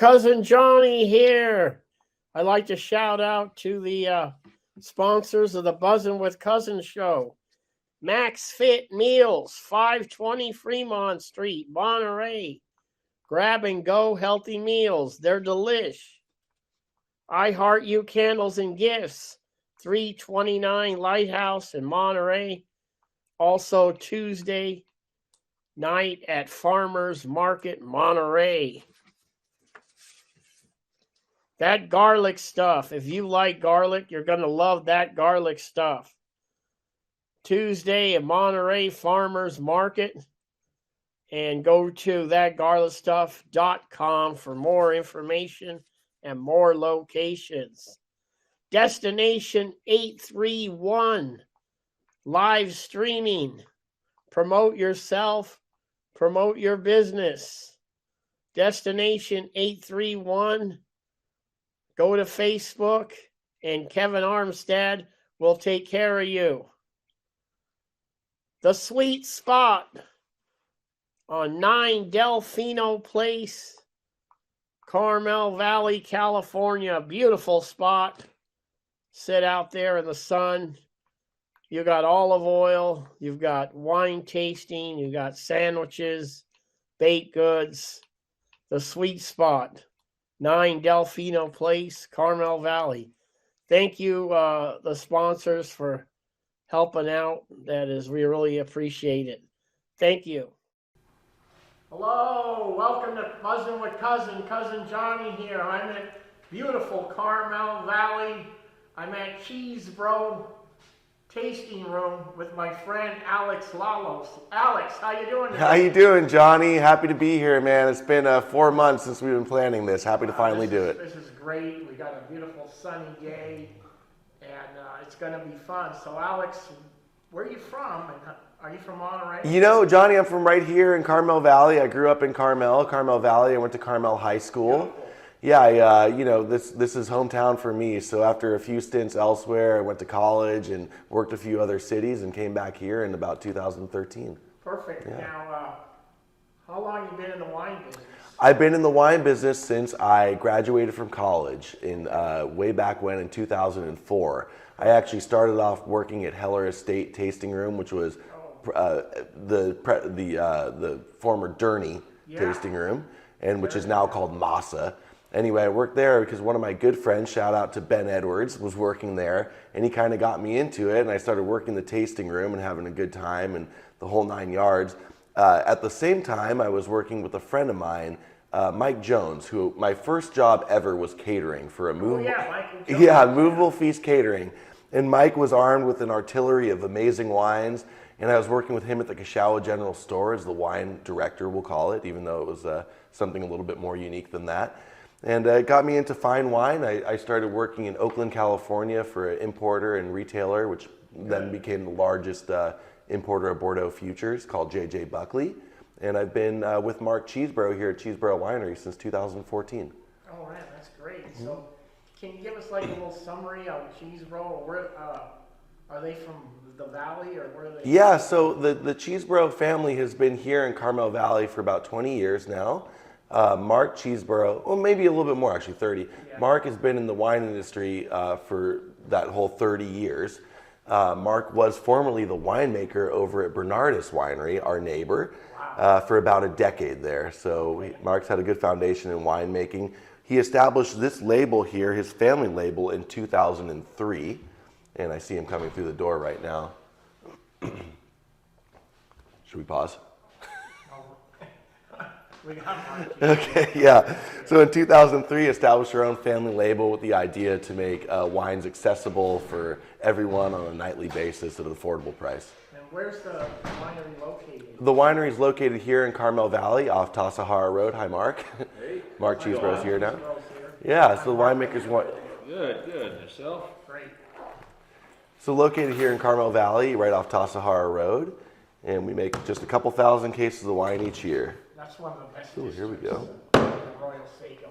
Cousin Johnny here. I'd like to shout out to the sponsors of the Buzzin' with Cousin show. Max Fit Meals, 520 Fremont Street, Monterey. Grab and go healthy meals. They're delish. I Heart You Candles and Gifts, 329 Lighthouse in Monterey. Also Tuesday night at Farmers Market, Monterey. That garlic stuff, if you like garlic, you're going to love that garlic stuff. Tuesday at Monterey Farmers Market. And go to thatgarlicstuff.com for more information and more locations. Destination 831, live streaming. Promote yourself, promote your business. Destination 831. Go to Facebook, and Kevin Armstead will take care of you. The Sweet Spot on 9 Delfino Place, Carmel Valley, California. Beautiful spot. Sit out there in the sun. You got olive oil. You've got wine tasting. You got sandwiches, baked goods. The Sweet Spot. 9 Delfino Place, Carmel Valley. Thank you, the sponsors, for helping out. We really appreciate it. Thank you. Hello, welcome to Buzzin' with Cousin Johnny here. I'm at beautiful Carmel Valley. I'm at Chesebro tasting room with my friend Alex Lallos. Alex, how you doing today? How you doing, Johnny? Happy to be here, man. It's been 4 months since we've been planning this. Happy to finally do it. This is great. We got a beautiful sunny day, and it's going to be fun. So, Alex, where are you from? And are you from Monterey? You know, Johnny, I'm from right here in Carmel Valley. I grew up in Carmel Valley. I went to Carmel High School. Beautiful. Yeah, this is hometown for me. So after a few stints elsewhere, I went to college and worked a few other cities and came back here in about 2013. Perfect. Yeah. Now, how long have you been in the wine business? I've been in the wine business since I graduated from college in way back when in 2004. I actually started off working at Heller Estate Tasting Room, which was the former Durney Tasting Room, and which is now called Masa. Anyway, I worked there because one of my good friends, shout out to Ben Edwards, was working there, and he kind of got me into it, and I started working the tasting room and having a good time and the whole 9 yards. At the same time, I was working with a friend of mine, Mike Jones, who my first job ever was catering for a movable feast catering. And Mike was armed with an artillery of amazing wines, and I was working with him at the Kashawa General Store as the wine director, we'll call it, even though it was something a little bit more unique than that. And it got me into fine wine. I started working in Oakland, California for an importer and retailer, which then became the largest importer of Bordeaux futures, called J.J. Buckley. And I've been with Mark Chesebro here at Chesebro Winery since 2014. Oh, man, that's great. Mm-hmm. So can you give us like a little summary of Chesebro? Where, are they from the valley, or where are they? Yeah, so the Chesebro family has been here in Carmel Valley for about 20 years now. Mark Chesebro, well, maybe a little bit more, actually 30. Yeah. Mark has been in the wine industry for that whole 30 years. Mark was formerly the winemaker over at Bernardus Winery, our neighbor, for about a decade there. So Mark's had a good foundation in winemaking. He established this label here, his family label, in 2003. And I see him coming through the door right now. Should we pause? Okay, yeah. So in 2003, established our own family label with the idea to make wines accessible for everyone on a nightly basis at an affordable price. And where's the winery located? The winery is located here in Carmel Valley off Tasahara Road. Hi, Mark. Hey. Mark Chesebro's here now. Yeah, so the winemakers want... Good. Yourself? Great. So located here in Carmel Valley, right off Tasahara Road. And we make just a couple thousand cases of wine each year. That's one of the best. Oh, here we go. Royal Seco.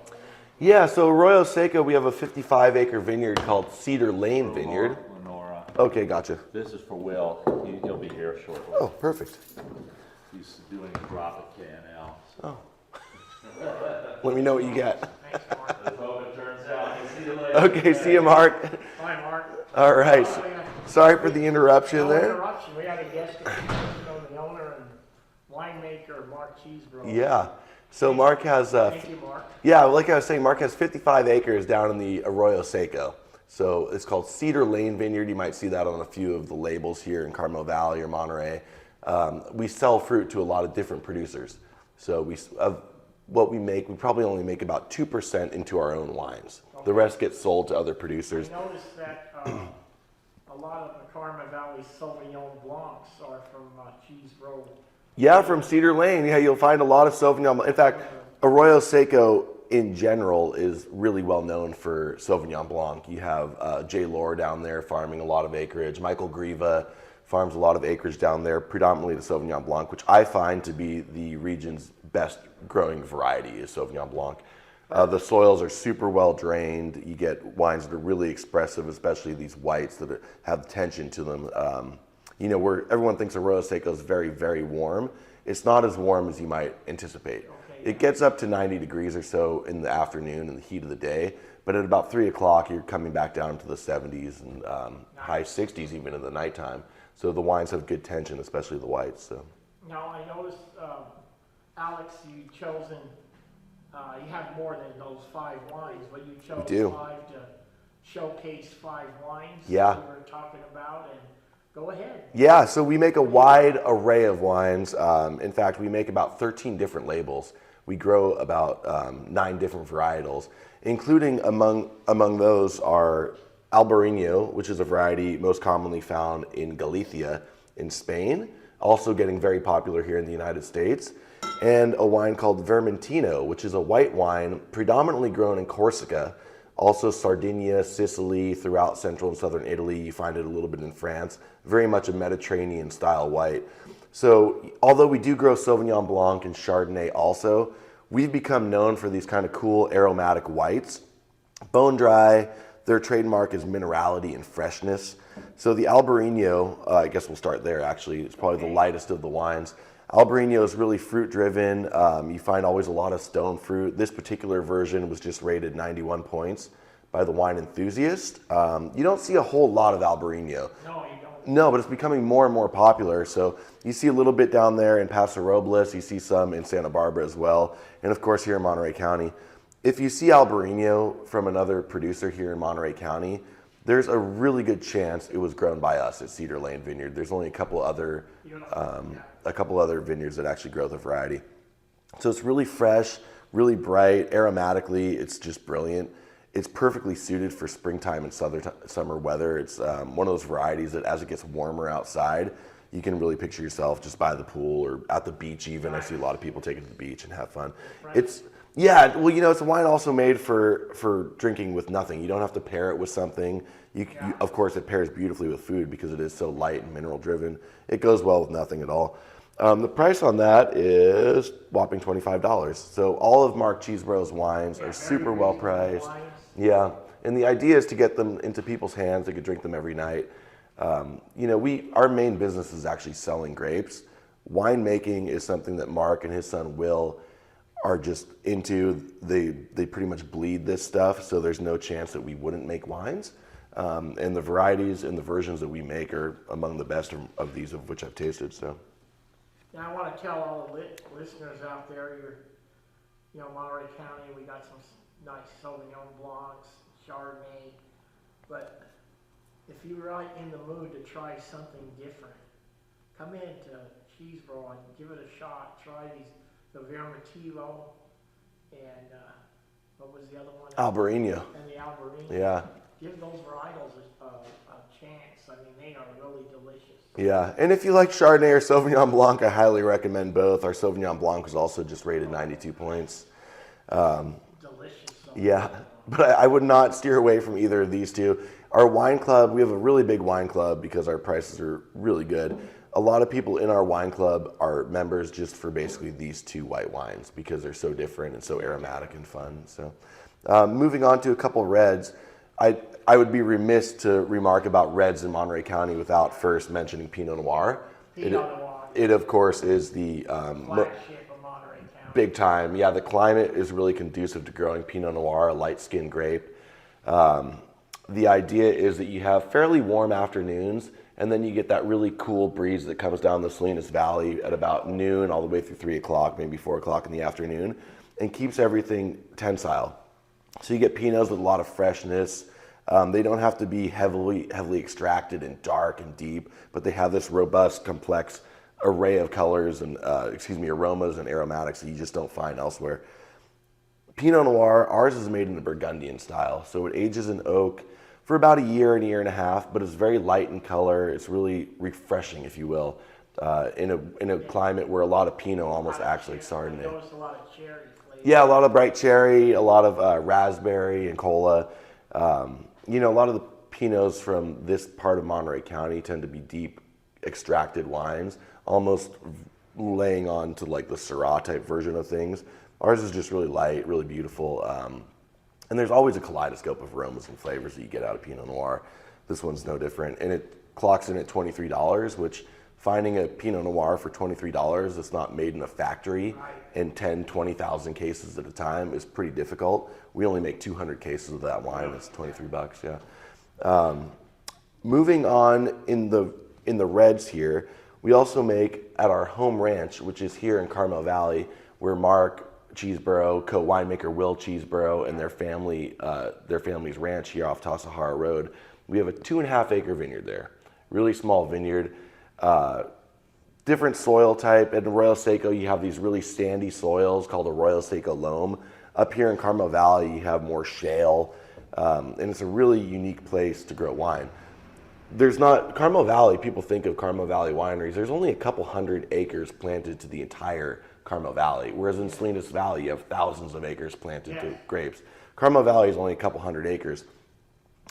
Yeah, so Arroyo Seco, we have a 55-acre vineyard called Cedar Lane Vineyard. Lenora. Okay, gotcha. This is for Will. He'll be here shortly. Oh, perfect. He's doing a drop at KNL. Oh. Let me know what you get. Thanks, Mark. Let's hope it turns out. We'll see you later. Okay, see you, Mark. Bye, Mark. All right. Sorry for the interruption No there. interruption. We had a guest, the owner and winemaker, Mark Chesebro. Yeah. So Mark has, Thank you, Mark. yeah, like I was saying, Mark has 55 acres down in the Arroyo Seco. So it's called Cedar Lane Vineyard. You might see that on a few of the labels here in Carmel Valley or Monterey. We sell fruit to a lot of different producers. So of what we make, we probably only make about 2% into our own wines. Okay. The rest gets sold to other producers. I noticed that a lot of the Carmel Valley Sauvignon Blancs are from Chesebro. Yeah, from Cedar Lane. Yeah, you'll find a lot of Sauvignon Blanc. In fact, Arroyo Seco in general is really well known for Sauvignon Blanc. You have Jay Lohr down there farming a lot of acreage. Michael Grieva farms a lot of acreage down there, predominantly the Sauvignon Blanc, which I find to be the region's best growing variety is Sauvignon Blanc. The soils are super well drained. You get wines that are really expressive, especially these whites that have tension to them. You know, where everyone thinks Arroyo Seco is very, very warm. It's not as warm as you might anticipate. Okay, it gets up to 90 degrees or so in the afternoon in the heat of the day, but at about 3 o'clock, you're coming back down to the 70s and high 60s even in the nighttime. So the wines have good tension, especially the whites. So. Now, I noticed, Alex, you've chosen, you have more than those 5 wines, but you chose 5 to showcase 5 wines yeah. that we were talking about. And go ahead. Yeah, so we make a wide array of wines. In fact, we make about 13 different labels. We grow about 9 different varietals, including among those are Albarino, which is a variety most commonly found in Galicia in Spain, also getting very popular here in the United States, and a wine called Vermentino, which is a white wine predominantly grown in Corsica, also Sardinia, Sicily, throughout central and southern Italy. You find it a little bit in France, very much a Mediterranean style white. So although we do grow Sauvignon Blanc and Chardonnay also, we've become known for these kind of cool aromatic whites. Bone dry, their trademark is minerality and freshness. So the Albarino, I guess we'll start there actually, it's probably the lightest of the wines. Albarino is really fruit driven. You find always a lot of stone fruit. This particular version was just rated 91 points by the Wine Enthusiast. You don't see a whole lot of Albarino. No, you don't. No, but it's becoming more and more popular. So you see a little bit down there in Paso Robles. You see some in Santa Barbara as well. And of course here in Monterey County. If you see Albarino from another producer here in Monterey County, there's a really good chance it was grown by us at Cedar Lane Vineyard. There's only a couple other vineyards that actually grow the variety. So it's really fresh, really bright, aromatically, it's just brilliant. It's perfectly suited for springtime and summer weather. It's one of those varieties that as it gets warmer outside, you can really picture yourself just by the pool or at the beach even. I see a lot of people take it to the beach and have fun. Right. Yeah, well, you know, it's a wine also made for drinking with nothing. You don't have to pair it with something. Of course, it pairs beautifully with food because it is so light and mineral driven. It goes well with nothing at all. The price on that is whopping $25. So all of Mark Chesebro's wines are super well priced. Yeah, and the idea is to get them into people's hands. They could drink them every night. You know, our main business is actually selling grapes. Winemaking is something that Mark and his son Will are just into. They pretty much bleed this stuff, so there's no chance that we wouldn't make wines. And the varieties and the versions that we make are among the best of these of which I've tasted. So. Now I want to tell all the listeners out there, Monterey County, we got some nice Sauvignon Blancs, Chardonnay, but if you're right in the mood to try something different, come into Chesebro and give it a shot. Try the Vermentino and what was the other one? Albarino. And the Albarino. Yeah. Give those varietals a chance. I mean, they are really delicious. Yeah, and if you like Chardonnay or Sauvignon Blanc, I highly recommend both. Our Sauvignon Blanc was also just rated 92 points. Delicious. Yeah, but I would not steer away from either of these two. Our wine club, we have a really big wine club because our prices are really good. A lot of people in our wine club are members just for basically these 2 white wines because they're so different and so aromatic and fun. So moving on to a couple reds. I would be remiss to remark about reds in Monterey County without first mentioning Pinot Noir. Pinot Noir. It of course is the flagship of Monterey County. Big time. Yeah, the climate is really conducive to growing Pinot Noir, a light-skinned grape. The idea is that you have fairly warm afternoons, and then you get that really cool breeze that comes down the Salinas Valley at about noon all the way through 3 o'clock, maybe 4 o'clock in the afternoon, and keeps everything tensile. So you get Pinots with a lot of freshness. They don't have to be heavily extracted and dark and deep, but they have this robust, complex array of colors and aromas and aromatics that you just don't find elsewhere. Pinot Noir, ours is made in the Burgundian style, so it ages in oak for about a year and a half, but it's very light in color. It's really refreshing, if you will, in a climate where a lot of Pinot almost acts like Chardonnay. A lot of cherry flavor. Yeah, a lot of bright cherry, a lot of raspberry and cola. A lot of the Pinots from this part of Monterey County tend to be deep extracted wines, almost laying on to like the Syrah type version of things. Ours is just really light, really beautiful. And there's always a kaleidoscope of aromas and flavors that you get out of Pinot Noir. This one's no different. And it clocks in at $23, which finding a Pinot Noir for $23 that's not made in a factory in 10, 20,000 cases at a time is pretty difficult. We only make 200 cases of that wine. It's $23, yeah. Moving on in the reds here, we also make at our home ranch, which is here in Carmel Valley, where Mark Chesebro, co-winemaker Will Chesebro, and their family's ranch here off Tasahara Road. We have a 2.5 acre vineyard there, really small vineyard, different soil type. In Arroyo Seco, you have these really sandy soils called Arroyo Seco loam. Up here in Carmel Valley, you have more shale, and it's a really unique place to grow wine. Carmel Valley, people think of Carmel Valley wineries, there's only a couple hundred acres planted to the entire Carmel Valley, whereas in Salinas Valley, you have thousands of acres planted to grapes. Carmel Valley is only a couple hundred acres.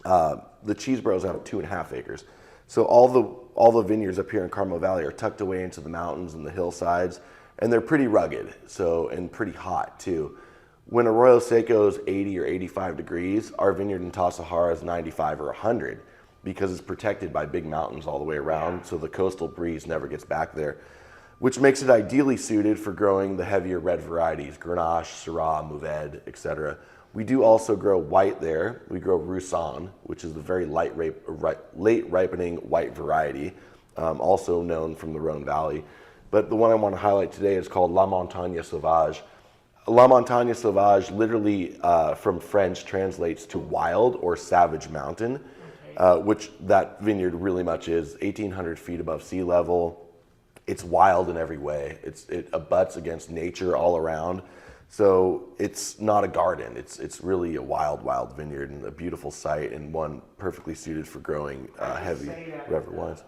The Chesebros have 2.5 acres. So all the vineyards up here in Carmel Valley are tucked away into the mountains and the hillsides, and they're pretty rugged, and pretty hot too. When Arroyo Seco is 80 or 85 degrees, our vineyard in Tasahara is 95 or 100 because it's protected by big mountains all the way around, so the coastal breeze never gets back there, which makes it ideally suited for growing the heavier red varieties, Grenache, Syrah, Mourvèdre, etc. We do also grow white there. We grow Roussanne, which is the very late ripening white variety, also known from the Rhone Valley. But the one I want to highlight today is called La Montagne Sauvage. La Montagne Sauvage literally from French translates to wild or savage mountain, which that vineyard really much is, 1,800 feet above sea level. It's wild in every way. It abuts against nature all around. So it's not a garden. It's really a wild vineyard and a beautiful site, and one perfectly suited for growing heavy red wines.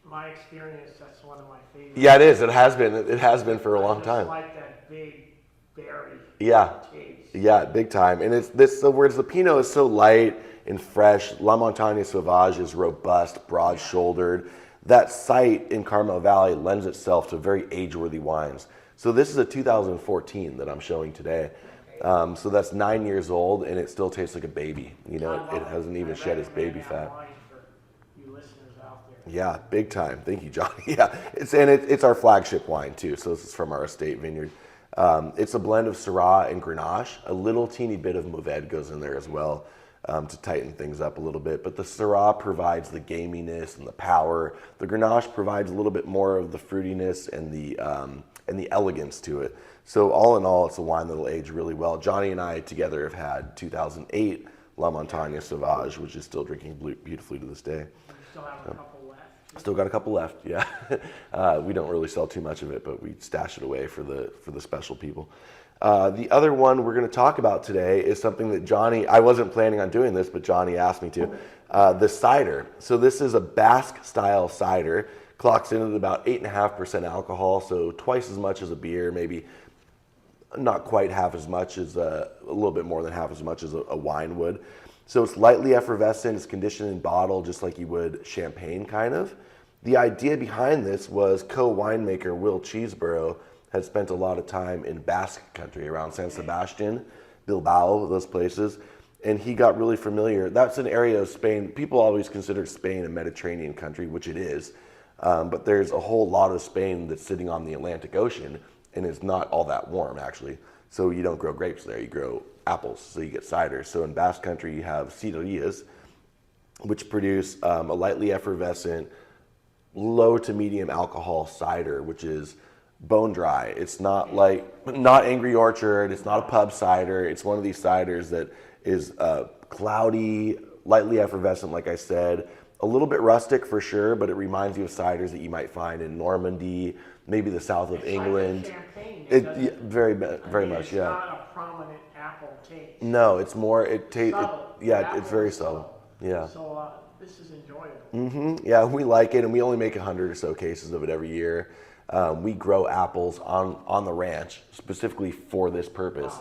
My experience, that's one of my favorites. Yeah, it is. It has been. It has been for a long time. I just like that big berry. Yeah. Taste. Yeah, big time. And it's this. So whereas the Pinot is so light and fresh, La Montagne Sauvage is robust, broad-shouldered. That site in Carmel Valley lends itself to very age-worthy wines. So this is a 2014 that I'm showing today. So that's 9 years old, and it still tastes like a baby. It hasn't even shed its baby fat. Yeah, big time. Thank you, Johnny. Yeah, it's our flagship wine too. So this is from our estate vineyard. It's a blend of Syrah and Grenache. A little teeny bit of Mourvèdre goes in there as well to tighten things up a little bit. But the Syrah provides the gaminess and the power. The Grenache provides a little bit more of the fruitiness and the elegance to it. So all in all, it's a wine that'll age really well. Johnny and I together have had 2008 La Montagne Sauvage, which is still drinking beautifully to this day. Still have a couple left. Still got a couple left, yeah. We don't really sell too much of it, but we stash it away for the special people. The other one we're going to talk about today is something that Johnny, I wasn't planning on doing this, but Johnny asked me to. The cider. So this is a Basque-style cider. Clocks in at about 8.5% alcohol, so twice as much as a beer, maybe not quite half as much as a little bit more than half as much as a wine would. So it's lightly effervescent, it's conditioned in bottle just like you would champagne kind of. The idea behind this was co-winemaker Will Chesebro had spent a lot of time in Basque country around San Sebastian, Bilbao, those places, and he got really familiar. That's an area of Spain. People always consider Spain a Mediterranean country, which it is. But there's a whole lot of Spain that's sitting on the Atlantic Ocean, and it's not all that warm actually. So you don't grow grapes there, you grow apples, so you get cider. So in Basque Country, you have ciderillas, which produce a lightly effervescent, low to medium alcohol cider, which is bone dry. It's not not Angry Orchard, it's not a pub cider. It's one of these ciders that is cloudy, lightly effervescent, like I said, a little bit rustic for sure, but it reminds you of ciders that you might find in Normandy, maybe the south of England. Like champagne, very much, it's yeah. not a prominent apple taste. No, it's more, it tastes, yeah, it's very subtle. Yeah. So this is enjoyable. Yeah, we like it, and we only make 100 or so cases of it every year. We grow apples on the ranch specifically for this purpose.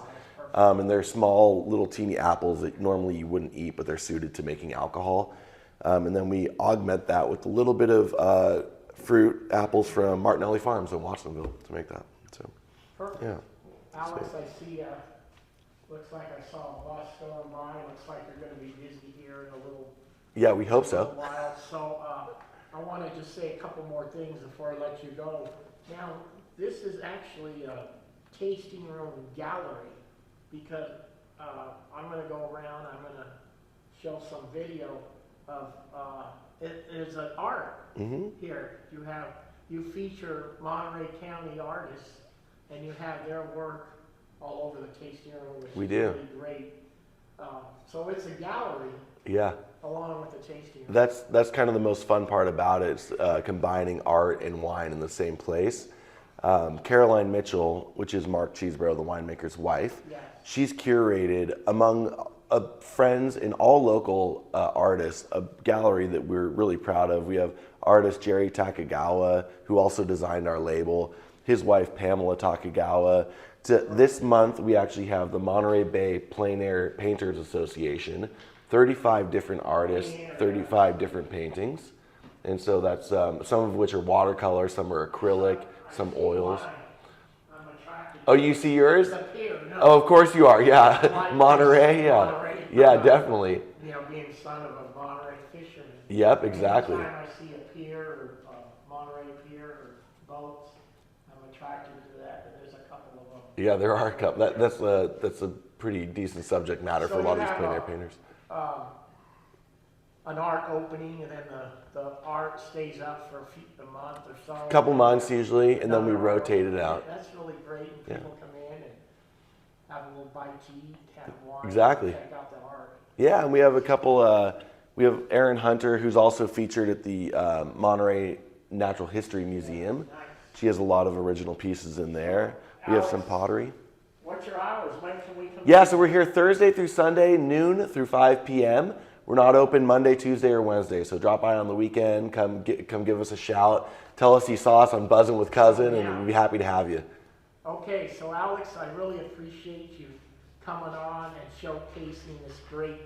And they're small, little teeny apples that normally you wouldn't eat, but they're suited to making alcohol. And then we augment that with a little bit of fruit apples from Martinelli Farms in Watsonville to make that. So, Perfect. yeah. Alex, I see, looks like I saw a bus going by. Looks like you're going to be busy here in a little Yeah, we hope so. while. So I want to just say a couple more things before I let you go. Now, this is actually a tasting room gallery because I'm going to go around. I'm going to show some video of it is an art here. You feature Monterey County artists, and you have their work all over the tasting room, which is really great. So it's a gallery. Yeah. Along with the tasting room. That's kind of the most fun part about it, is combining art and wine in the same place. Caroline Mitchell, which is Mark Chesebro, the winemaker's wife, she's curated among friends and all local artists a gallery that we're really proud of. We have artist Jerry Takagawa, who also designed our label, his wife Pamela Takagawa. This month we actually have the Monterey Bay Plein Air Painters Association, 35 different artists, 35 different paintings. And so that's some of which are watercolor, some are acrylic, some oils. Oh, you see yours? Oh, of course you are, yeah. Monterey, yeah. Yeah, definitely. You know, being son of a Monterey fisherman. Yep, exactly. Anytime I see a pier or Monterey pier or boats, I'm attracted to that, and there's a couple of them. Yeah, there are a couple. That's a pretty decent subject matter for a lot of these plein air painters. An art opening, and then the art stays up for a month or so. A couple months usually, and then we rotate it out. That's really great, and people come in and have a little bite to eat, have wine, exactly. Check out the art. Yeah, and we have a couple, we have Erin Hunter, who's also featured at the Monterey Natural History Museum. Nice. She has a lot of original pieces in there. We have some pottery. What's your hours? When can we come? Yeah, so we're here Thursday through Sunday, noon through 5 p.m. We're not open Monday, Tuesday, or Wednesday, so drop by on the weekend, come give us a shout. Tell us you saw us on Buzzin' with Cousin, and we'd be happy to have you. Okay, so Alex, I really appreciate you coming on and showcasing this great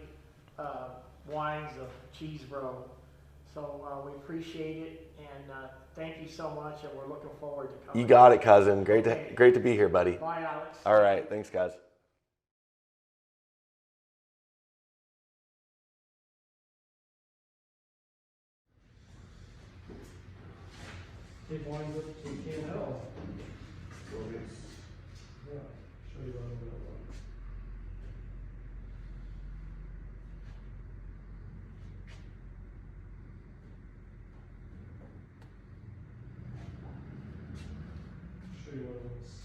wines of Chesebro. So we appreciate it, and thank you so much, and we're looking forward to coming. You got it, Cousin. Great to be here, buddy. Bye, Alex. All right, thanks, guys. Take wines up to K&L. Yeah, show you what I'm doing. Show you what I'm seeing.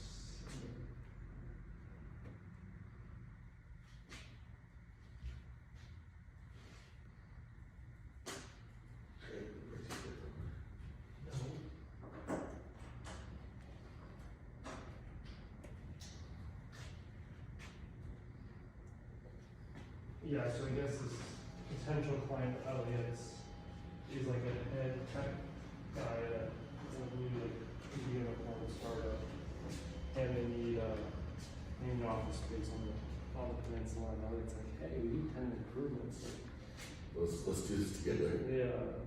Yeah, so I guess this potential client Elliot's is like a head tech guy that will need like a unicorn startup, and they need an office space on the peninsula. And Elliot's like, hey, we need tenant improvements. Let's do this together. Yeah.